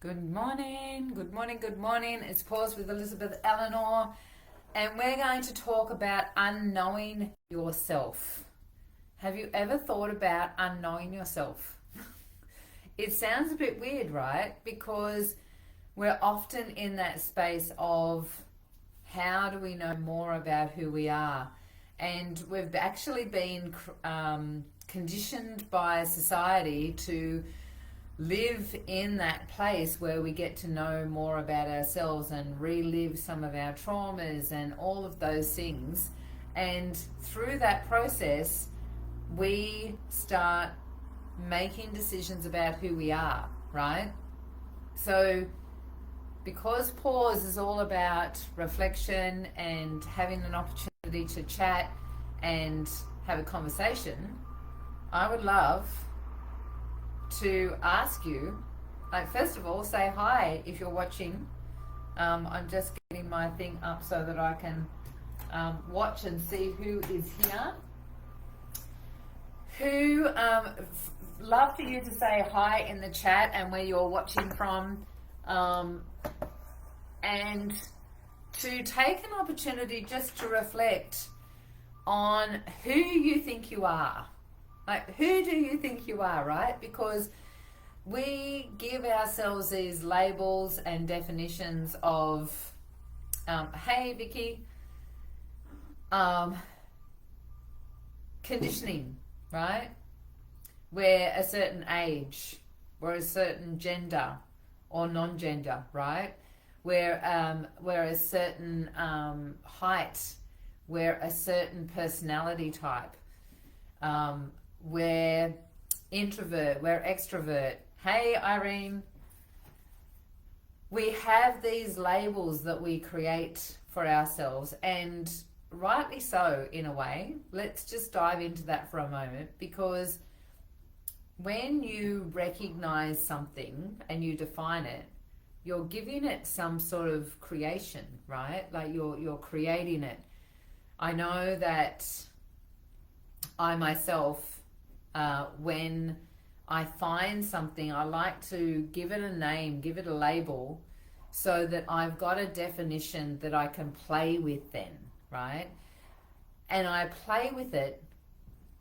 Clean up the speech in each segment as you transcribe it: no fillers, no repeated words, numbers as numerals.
Good morning, good morning, good morning. It's Pause with Elizabeth Eleanor, and we're going to talk about unknowing yourself. Have you ever thought about unknowing yourself? It sounds a bit weird, right? Because we're often in that space of how do we know more about who we are? And we've actually been conditioned by society to live in that place where we get to know more about ourselves and relive some of our traumas and all of those things. And through that process, we start making decisions about who we are, right? So, because pause is all about reflection and having an opportunity to chat and have a conversation, I would love to ask you, like, first of all, say hi if you're watching. I'm just getting my thing up so that I can watch and see who is here. Who love for you to say hi in the chat and where you're watching from, and to take an opportunity just to reflect on who you think you are. Like, who do you think you are, right? Because we give ourselves these labels and definitions of, hey, Vicky, conditioning, right? We're a certain age, we're a certain gender or non-gender, right? We're a certain height, we're a certain personality type. We're introvert, we're extrovert. Hey, Irene. We have these labels that we create for ourselves, and rightly so in a way. Let's just dive into that for a moment, because when you recognize something and you define it, you're giving it some sort of creation, right? Like you're creating it. I know that I myself, when I find something, I like to give it a name, give it a label, so that I've got a definition that I can play with then, right? And I play with it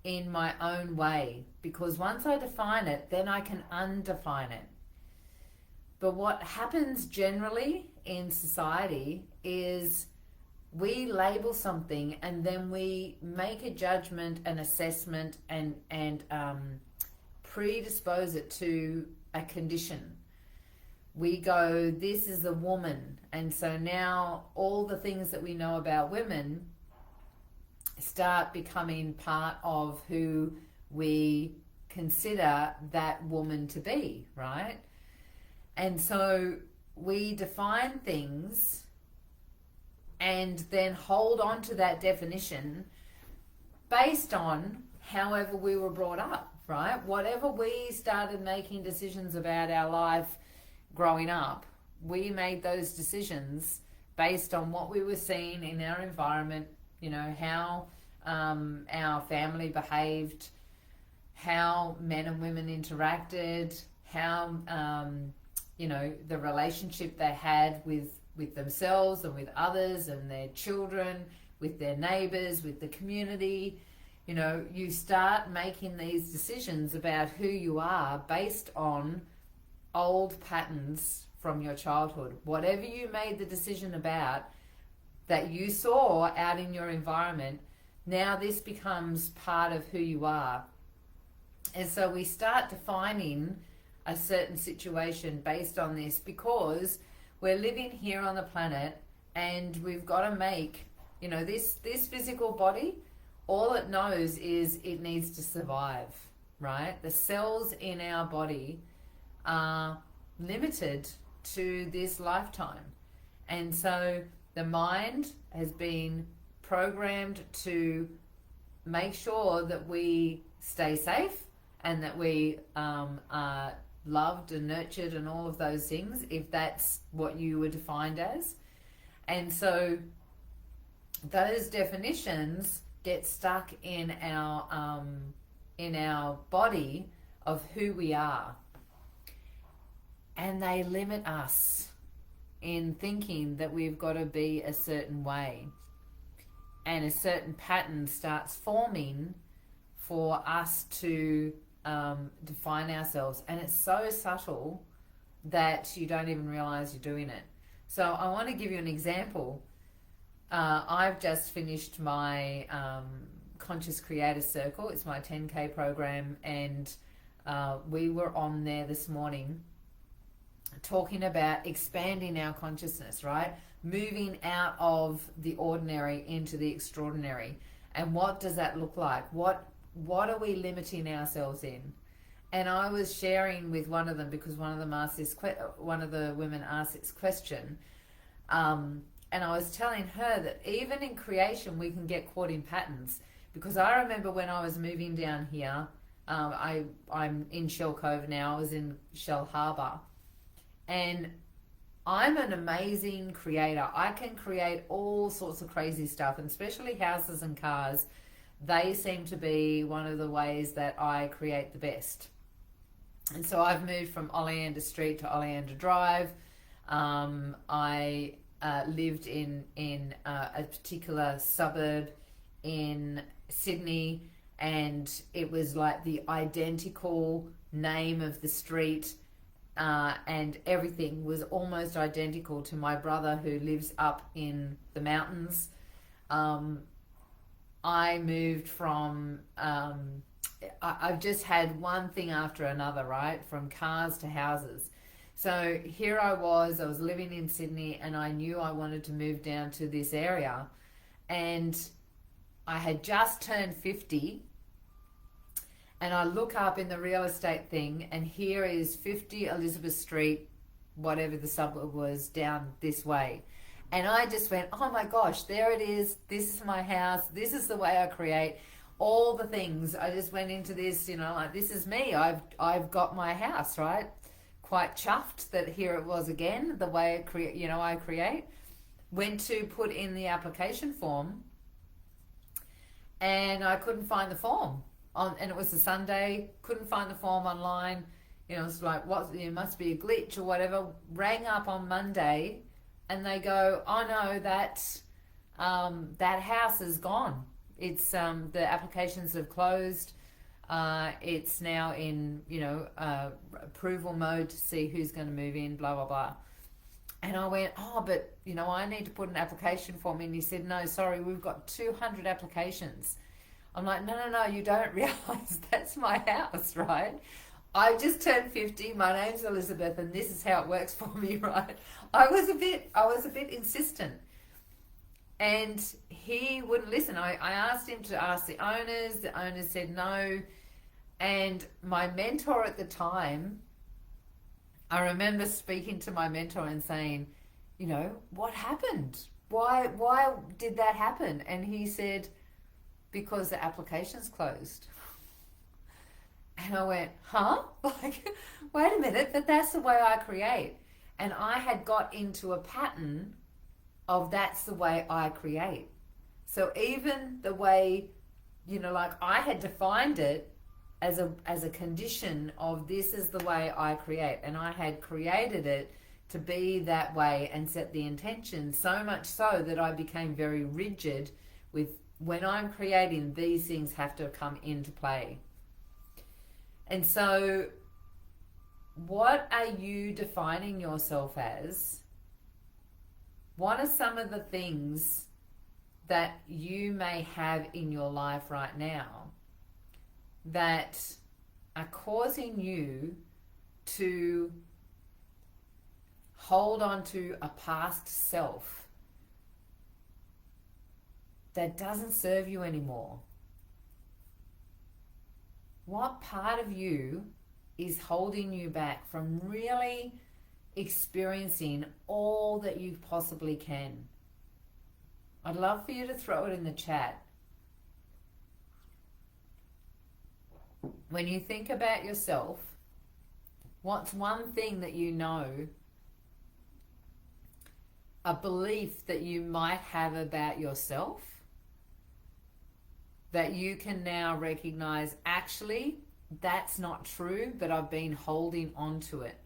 in my own way, because once I define it, then I can undefine it. But what happens generally in society is we label something and then we make a judgment, an assessment, and predispose it to a condition. We go, this is a woman, and so now all the things that we know about women start becoming part of who we consider that woman to be, right? And so we define things and then hold on to that definition based on however we were brought up, right? Whatever we started making decisions about our life growing up, we made those decisions based on what we were seeing in our environment, how our family behaved, how men and women interacted, how, the relationship they had with themselves and with others and their children, with their neighbors, with the community. You start making these decisions about who you are based on old patterns from your childhood. Whatever you made the decision about that you saw out in your environment, now this becomes part of who you are. And so we start defining a certain situation based on this, because we're living here on the planet and we've got to make, this physical body, all it knows is it needs to survive, right? The cells in our body are limited to this lifetime. And so the mind has been programmed to make sure that we stay safe and that we are loved and nurtured and all of those things, if that's what you were defined as. And so those definitions get stuck in our body of who we are. and they limit us in thinking that we've got to be a certain way, and a certain pattern starts forming for us to define ourselves, and it's so subtle that you don't even realize you're doing it. So I want to give you an example. I've just finished my Conscious Creator Circle. It's my 10K program, and we were on there this morning talking about expanding our consciousness, right? Moving out of the ordinary into the extraordinary. And what does that look like? What are we limiting ourselves in? And I was sharing with one of them, because one of the women asked this question, and I was telling her that even in creation we can get caught in patterns. Because I remember when I was moving down here, I'm in Shell Cove now. I was in Shell Harbour, and I'm an amazing creator. I can create all sorts of crazy stuff, and especially houses and cars. They seem to be one of the ways that I create the best. And so I've moved from Oleander Street to Oleander Drive. I lived in a particular suburb in Sydney, and it was like the identical name of the street, and everything was almost identical to my brother who lives up in the mountains. I moved from, I've just had one thing after another, right? From cars to houses. So here I was living in Sydney, and I knew I wanted to move down to this area. And I had just turned 50, and I look up in the real estate thing, and here is 50 Elizabeth Street, whatever the suburb was, down this way. And I just went, oh my gosh, there it is. This is my house. This is the way I create all the things. I just went into this, like, this is me. I've got my house, right? Quite chuffed that here it was again, the way I create. Went to put in the application form, and I couldn't find the form. And it was a Sunday, couldn't find the form online. It's like, it must be a glitch or whatever. Rang up on Monday, and they go, oh no, that house is gone. It's the applications have closed. It's now in approval mode to see who's going to move in, blah blah blah. And I went, oh, but I need to put an application form in. He said, no, sorry, we've got 200 applications. I'm like, no, you don't realize that's my house, right? I just turned 50. My name's Elizabeth, and this is how it works for me, right? I was a bit insistent, and he wouldn't listen. I asked him to ask the owners. The owners said no, and my mentor at the time, I remember speaking to my mentor and saying, what happened? Why did that happen? And he said, because the application's closed. And I went, huh? Like, wait a minute, but that's the way I create. And I had got into a pattern of that's the way I create. So even the way, like, I had defined it as a condition of this is the way I create. And I had created it to be that way and set the intention, so much so that I became very rigid with, when I'm creating, these things have to come into play. And so what are you defining yourself as? What are some of the things that you may have in your life right now that are causing you to hold on to a past self that doesn't serve you anymore? What part of you is holding you back from really experiencing all that you possibly can? I'd love for you to throw it in the chat. When you think about yourself, what's one thing that you know, a belief that you might have about yourself, that you can now recognize, actually, that's not true, but I've been holding on to it?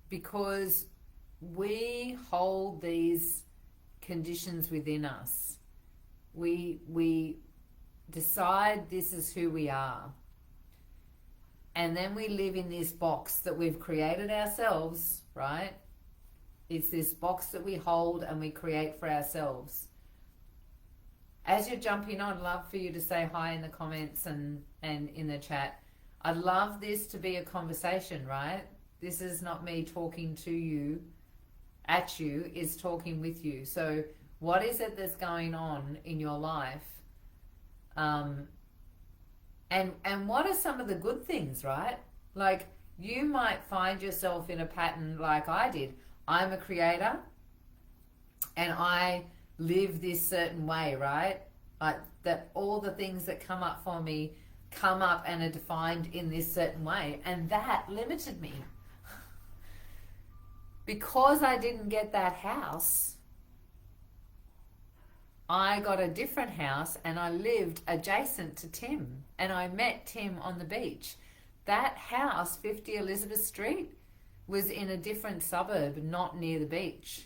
because we hold these conditions within us. We decide this is who we are. And then we live in this box that we've created ourselves, right? It's this box that we hold and we create for ourselves. As you're jumping on, I'd love for you to say hi in the comments and in the chat. I'd love this to be a conversation, right? This is not me talking to you, at you, is talking with you. So what is it that's going on in your life? And what are some of the good things, right? Like, you might find yourself in a pattern like I did. I'm a creator and I live this certain way, right? Like, that all the things that come up for me come up and are defined in this certain way. And that limited me. Because I didn't get that house, I got a different house and I lived adjacent to Tim. And I met Tim on the beach. That house, 50 Elizabeth Street, was in a different suburb, not near the beach.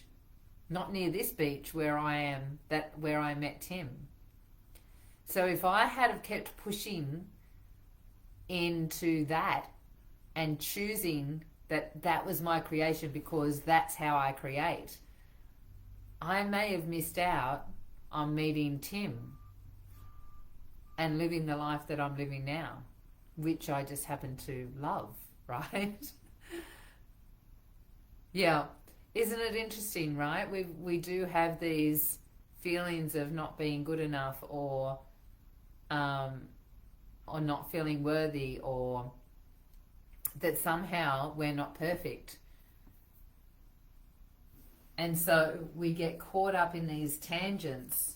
Not near this beach where I am, where I met Tim. So if I had have kept pushing into that and choosing that was my creation because that's how I create, I may have missed out on meeting Tim and living the life that I'm living now, which I just happen to love, right? Yeah. Isn't it interesting, right? We do have these feelings of not being good enough or not feeling worthy, or that somehow we're not perfect. And so we get caught up in these tangents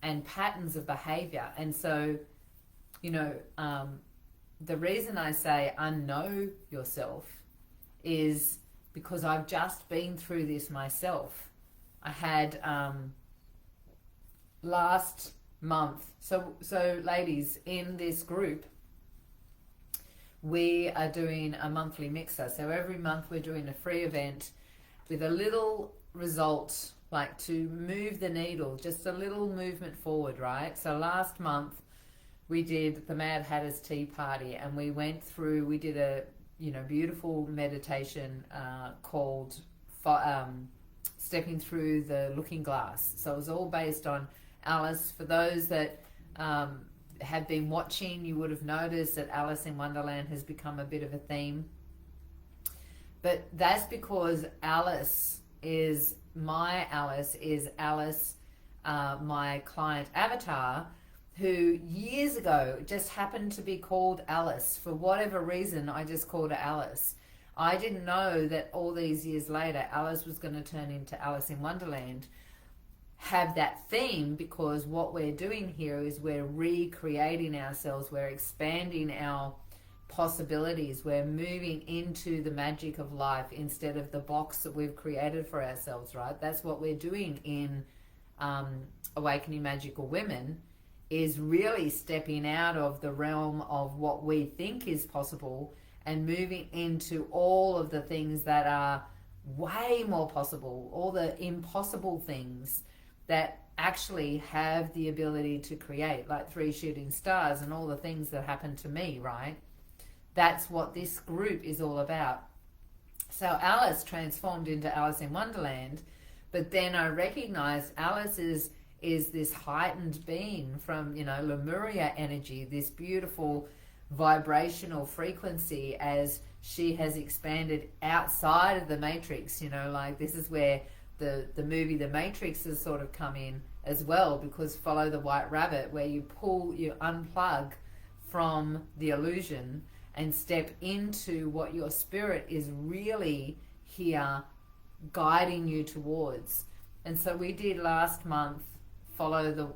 and patterns of behavior. And so, the reason I say unknow yourself is because I've just been through this myself. I had last month. So ladies, in this group, we are doing a monthly mixer. So every month we're doing a free event with a little result, like to move the needle, just a little movement forward, right? So last month we did the Mad Hatter's Tea Party, and we did a beautiful meditation called Stepping Through the Looking Glass. So it was all based on Alice. For those that have been watching, you would have noticed that Alice in Wonderland has become a bit of a theme. But that's because Alice, my client avatar, who years ago just happened to be called Alice. For whatever reason, I just called her Alice. I didn't know that all these years later, Alice was going to turn into Alice in Wonderland, have that theme, because what we're doing here is we're recreating ourselves, we're expanding our possibilities, we're moving into the magic of life instead of the box that we've created for ourselves, right? That's what we're doing in Awakening Magical Women, is really stepping out of the realm of what we think is possible and moving into all of the things that are way more possible, all the impossible things that actually have the ability to create, like 3 shooting stars and all the things that happened to me, right? That's what this group is all about. So Alice transformed into Alice in Wonderland, but then I recognized Alice is this heightened being from, Lemuria energy, this beautiful vibrational frequency, as she has expanded outside of the Matrix. Like, this is where the movie The Matrix has sort of come in as well, because Follow the White Rabbit, where you unplug from the illusion and step into what your spirit is really here guiding you towards. And so we did last month the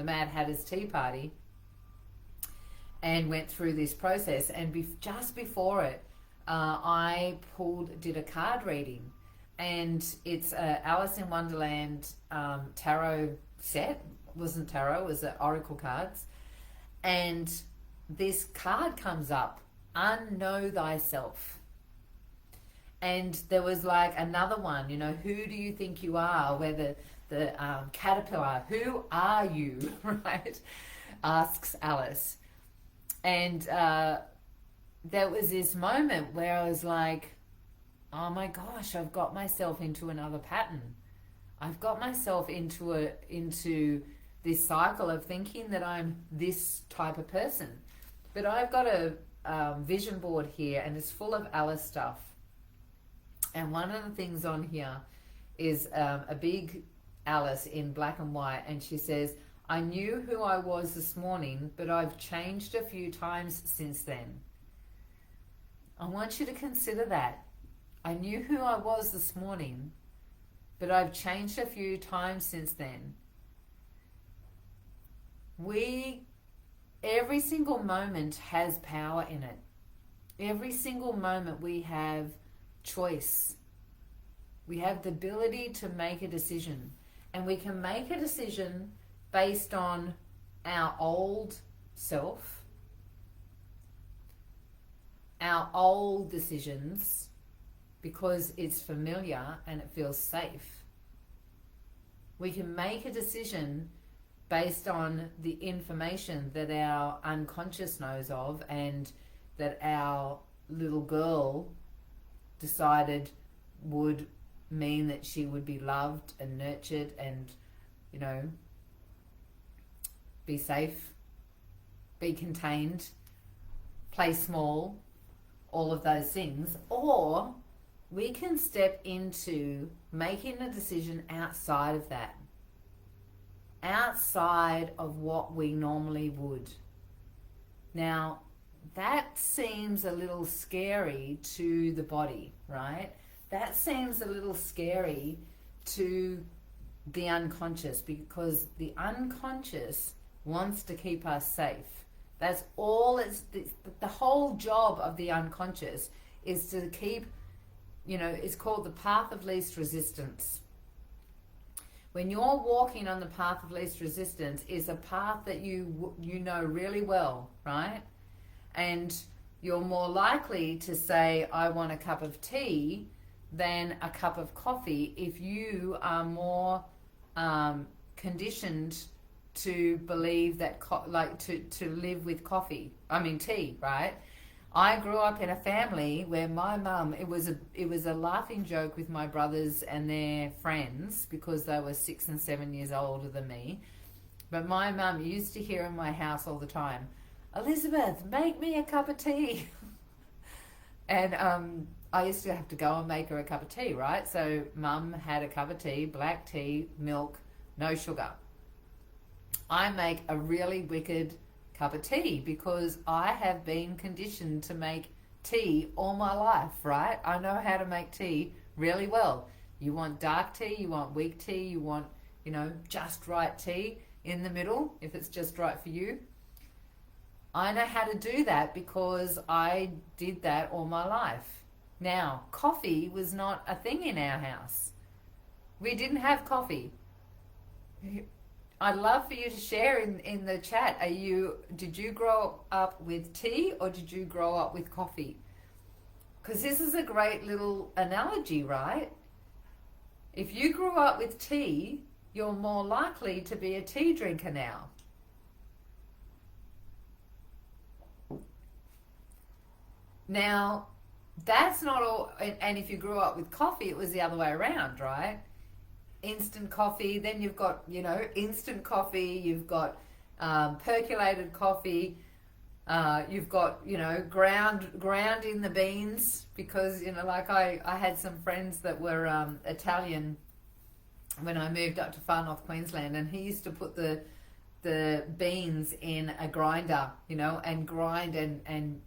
Mad Hatter's Tea Party, and went through this process. And just before it, I did a card reading, and it's a Alice in Wonderland tarot set. It wasn't tarot, it was oracle cards. And this card comes up, unknow thyself. And there was like another one, who do you think you are? Where the caterpillar, who are you, right? Asks Alice. And there was this moment where I was like, oh my gosh, I've got myself into another pattern. I've got myself into this cycle of thinking that I'm this type of person. But I've got a vision board here, and it's full of Alice stuff. And one of the things on here is a big Alice in black and white, and she says, I knew who I was this morning, but I've changed a few times since then. I want you to consider that. I knew who I was this morning, but I've changed a few times since then. Every single moment has power in it. Every single moment we have choice. We have the ability to make a decision, and we can make a decision based on our old self, our old decisions, because it's familiar and it feels safe. We can make a decision based on the information that our unconscious knows of and that our little girl decided would mean that she would be loved and nurtured and, be safe, be contained, play small, all of those things. Or we can step into making a decision outside of that, outside of what we normally would. Now, that seems a little scary to the body, right? That seems a little scary to the unconscious, because the unconscious wants to keep us safe. That's all. The whole job of the unconscious is to keep, it's called the path of least resistance. When you're walking on the path of least resistance, is a path that you know really well, right? And you're more likely to say, I want a cup of tea than a cup of coffee if you are more conditioned to believe that to live with tea, right? I grew up in a family where my mum, it was a laughing joke with my brothers and their friends because they were 6 and 7 years older than me. But my mum used to hear in my house all the time, Elizabeth, make me a cup of tea. And I used to have to go and make her a cup of tea, right? So mum had a cup of tea, black tea, milk, no sugar. I make a really wicked cup of tea because I have been conditioned to make tea all my life, right? I know how to make tea really well. You want dark tea, you want weak tea, you want, just right tea in the middle, if it's just right for you. I know how to do that because I did that all my life. Now, coffee was not a thing in our house. We didn't have coffee. I'd love for you to share in the chat. Did you grow up with tea or did you grow up with coffee? Because this is a great little analogy, right? If you grew up with tea, you're more likely to be a tea drinker now. Now, that's not all, and if you grew up with coffee, it was the other way around, right? Instant coffee, then you've got, instant coffee, you've got percolated coffee, you've got, ground in the beans, because, I had some friends that were Italian when I moved up to far north Queensland, and he used to put the beans in a grinder, and grind and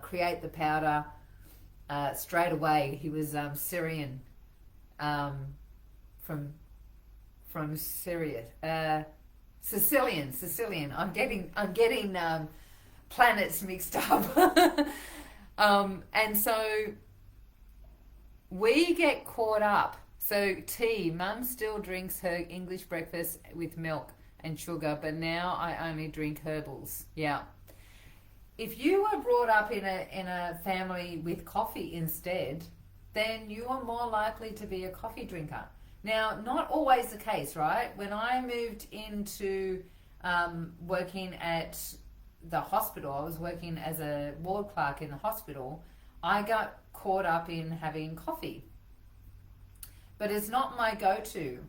create the powder straight away. He was Syrian, from Syria, Sicilian. I'm getting planets mixed up. And so we get caught up. So tea, Mum still drinks her English breakfast with milk and sugar, but now I only drink herbals. Yeah. If you were brought up in a family with coffee instead, then you are more likely to be a coffee drinker. Now, not always the case, right? When I moved into working at the hospital, I was working as a ward clerk in the hospital, I got caught up in having coffee. But it's not my go-to.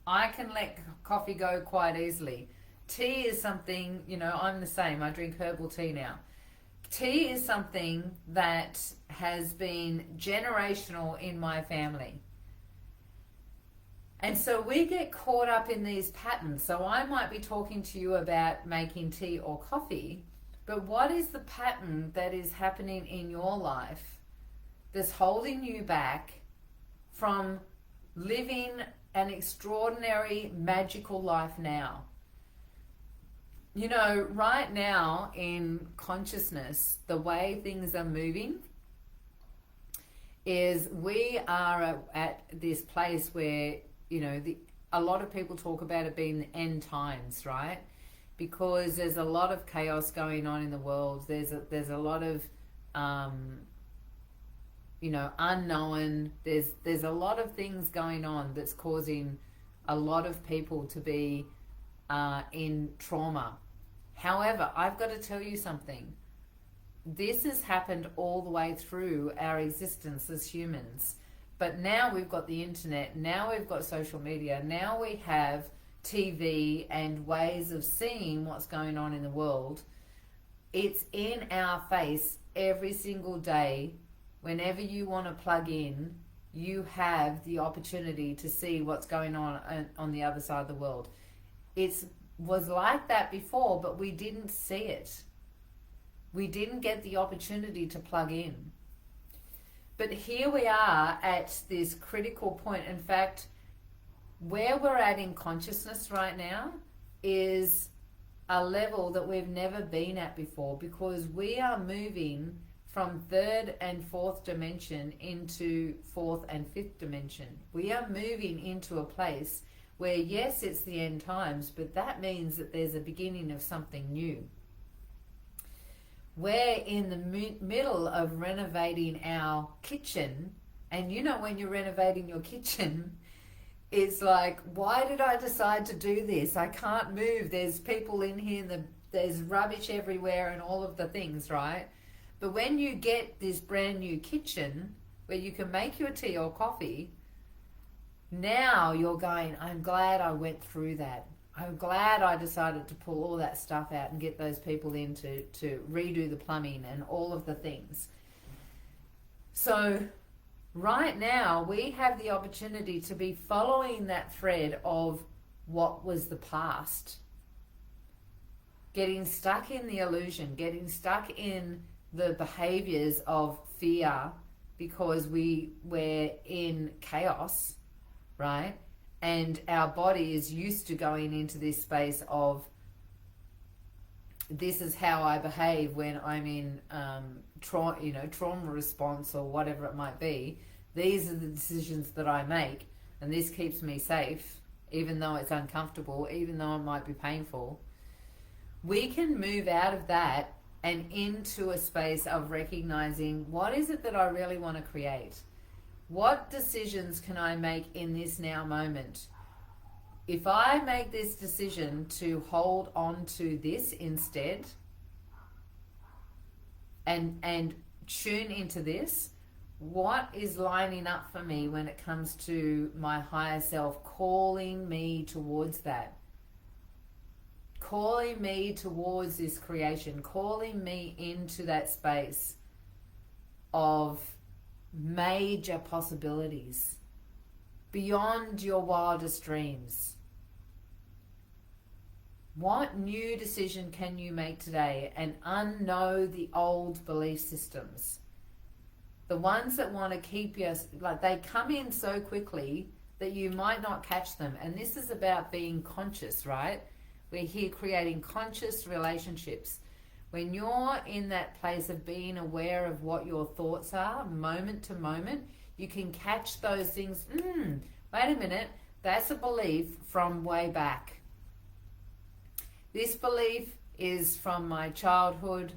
I can let coffee go quite easily. Tea is something, I'm the same. I drink herbal tea now. Tea is something that has been generational in my family. And so we get caught up in these patterns. So I might be talking to you about making tea or coffee, but what is the pattern that is happening in your life that's holding you back from living an extraordinary, magical life now? Right now in consciousness, the way things are moving is we are at this place where, a lot of people talk about it being the end times, right? Because there's a lot of chaos going on in the world. There's a lot of, unknown. There's a lot of things going on that's causing a lot of people to be in trauma. However, I've got to tell you something. This has happened all the way through our existence as humans. But now we've got the internet, now we've got social media, now we have TV and ways of seeing what's going on in the world. It's in our face every single day. Whenever you want to plug in, you have the opportunity to see what's going on the other side of the world. It was like that before, but we didn't see it. We didn't get the opportunity to plug in. But here we are at this critical point. In fact, where we're at in consciousness right now is a level that we've never been at before, because we are moving from third and fourth dimension into fourth and fifth dimension. We are moving into a place where, yes, it's the end times, but that means that there's a beginning of something new. We're in the middle of renovating our kitchen, and when you're renovating your kitchen, it's like, why did I decide to do this? I can't move. There's people in here, there's rubbish everywhere and all of the things, right? But when you get this brand new kitchen where you can make your tea or coffee, now you're going, I'm glad I went through that. I'm glad I decided to pull all that stuff out and get those people in to redo the plumbing and all of the things. So right now we have the opportunity to be following that thread of what was the past. Getting stuck in the illusion, getting stuck in the behaviors of fear because we're in chaos, right? And our body is used to going into this space of, this is how I behave when I'm in trauma response or whatever it might be. These are the decisions that I make, and this keeps me safe, even though it's uncomfortable, even though it might be painful. We can move out of that and into a space of recognizing, what is it that I really want to create? What decisions can I make in this now moment? If I make this decision to hold on to this instead and tune into this, what is lining up for me when it comes to my higher self calling me towards that? Calling me towards this creation, calling me into that space of major possibilities beyond your wildest dreams. What new decision can you make today and unknow the old belief systems? The ones that want to keep you, like, they come in so quickly that you might not catch them. And this is about being conscious, right? We're here creating conscious relationships. When you're in that place of being aware of what your thoughts are, moment to moment, you can catch those things. Wait a minute, that's a belief from way back. This belief is from my childhood.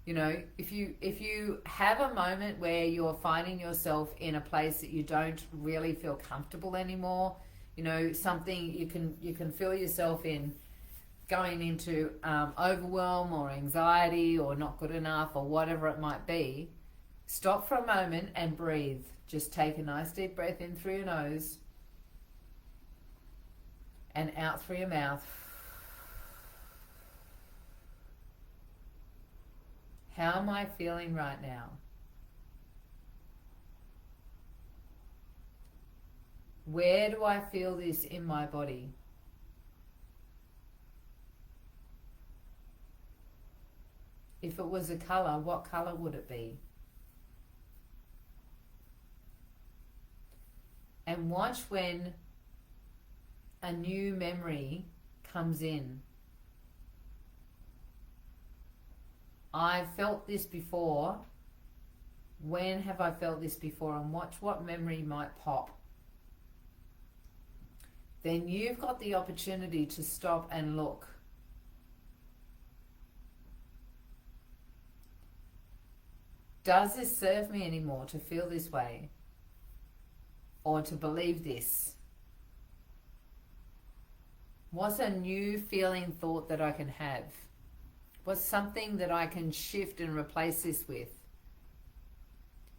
You know, if you have a moment where you're finding yourself in a place that you don't really feel comfortable anymore, you know, something you can feel yourself in going into overwhelm or anxiety or not good enough or whatever it might be, stop for a moment and breathe. Just take a nice deep breath in through your nose and out through your mouth. How am I feeling right now? Where do I feel this in my body? If it was a color, what color would it be? And watch when a new memory comes in. I've felt this before. When have I felt this before? And watch what memory might pop. Then you've got the opportunity to stop and look. Does this serve me anymore to feel this way? Or to believe this? What's a new feeling, thought that I can have? What's something that I can shift and replace this with?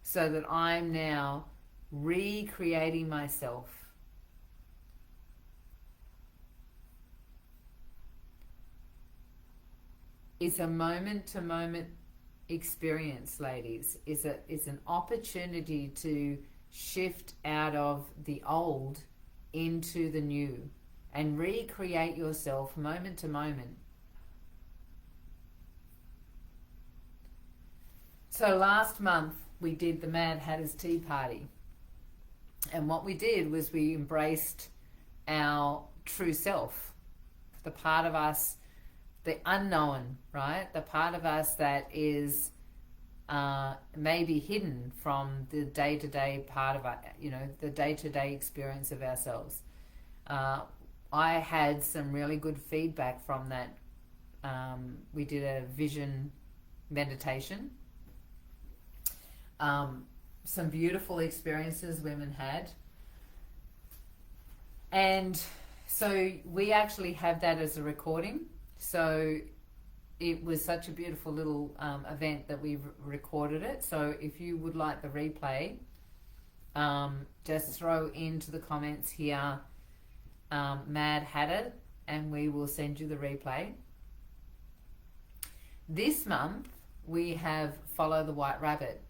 So that I'm now recreating myself. It's a moment-to-moment experience, ladies. It's an opportunity to shift out of the old into the new and recreate yourself moment to moment. So last month we did the Mad Hatter's Tea Party, and what we did was we embraced our true self, the part of us, the unknown, right? The part of us that is maybe hidden from the day-to-day part of the day-to-day experience of ourselves. I had some really good feedback from that. We did a vision meditation. Some beautiful experiences women had. And so we actually have that as a recording. So it was such a beautiful little event that we recorded it. So if you would like the replay, just throw into the comments here, Mad Hatter, and we will send you the replay. This month we have Follow the White Rabbit.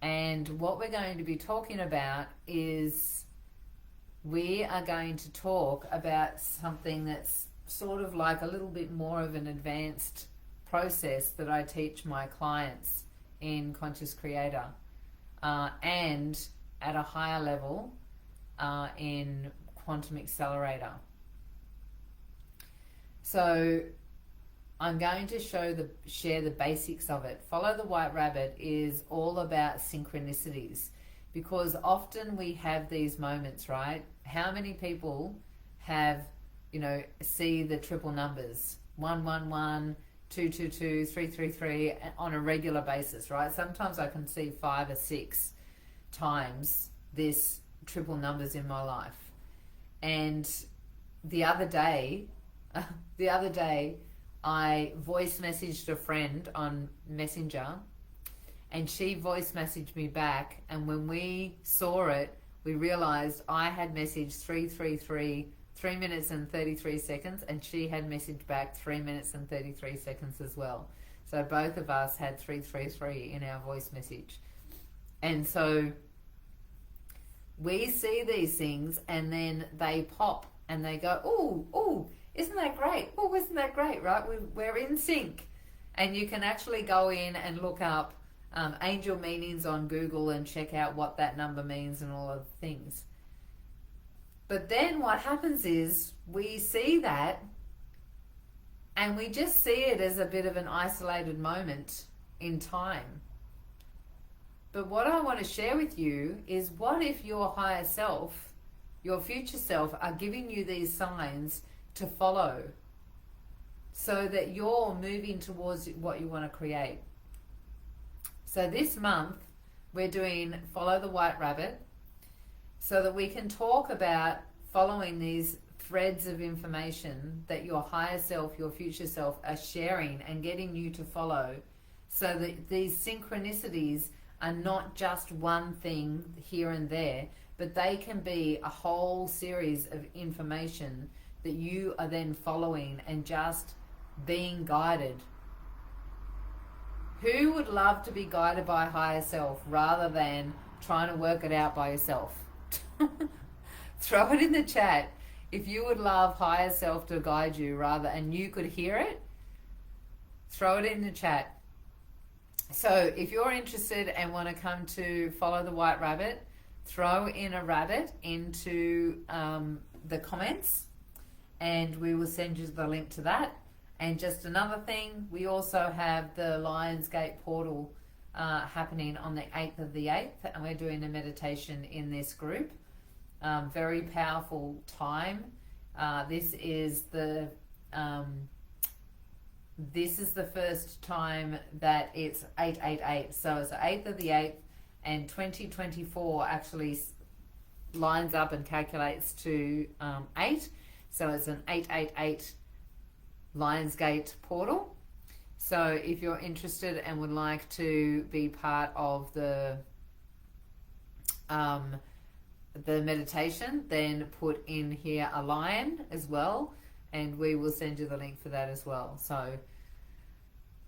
And what we're going to be talking about is we are going to talk about something that's sort of like a little bit more of an advanced process that I teach my clients in Conscious Creator, and at a higher level in Quantum Accelerator. So I'm going to share the basics of it. Follow the White Rabbit is all about synchronicities, because often we have these moments, right? How many people have, see the triple numbers, 111, 222, 333 on a regular basis, right? Sometimes I can see 5 or 6 times this triple numbers in my life. And the other day, I voice messaged a friend on Messenger, and she voice messaged me back, and when we saw it, we realized I had messaged 333 3 minutes and 33 seconds, and she had messaged back 3 minutes and 33 seconds as well. So both of us had 333 in our voice message. And so we see these things, and then they pop and they go, oh, isn't that great? Oh, isn't that great, right? We're in sync. And you can actually go in and look up angel meanings on Google and check out what that number means and all of the things. But then what happens is we see that and we just see it as a bit of an isolated moment in time. But what I want to share with you is, what if your higher self, your future self, are giving you these signs to follow? so that you're moving towards what you want to create. So this month we're doing Follow the White Rabbit, so that we can talk about following these threads of information that your higher self, your future self are sharing and getting you to follow, so that these synchronicities are not just one thing here and there, but they can be a whole series of information that you are then following and just being guided. Who would love to be guided by higher self rather than trying to work it out by yourself? Throw it in the chat if you would love higher self to guide you rather, and you could hear it. Throw it in the chat. So if you're interested and want to come to Follow the White Rabbit, throw in a rabbit into the comments, and we will send you the link to that. And just another thing, we also have the Lionsgate portal happening on the 8th of the 8th, and we're doing a meditation in this group. Very powerful time. This is the first time that it's 888. So it's the 8th of the 8th, and 2024 actually lines up and calculates to 8. So it's an 888 Lionsgate portal. So if you're interested and would like to be part of the meditation, then put in here a lion as well, and we will send you the link for that as well. So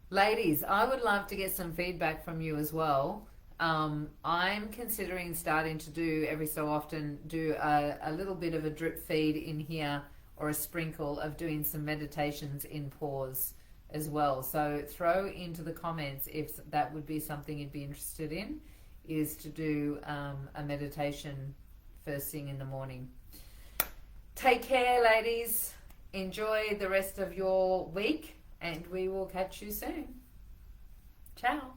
ladies, I would love to get some feedback from you as well. I'm considering starting to do every so often a little bit of a drip feed in here, or a sprinkle of doing some meditations in pause as well. So throw into the comments if that would be something you'd be interested in, is to do a meditation first thing in the morning. Take care, ladies. Enjoy the rest of your week, and we will catch you soon. Ciao.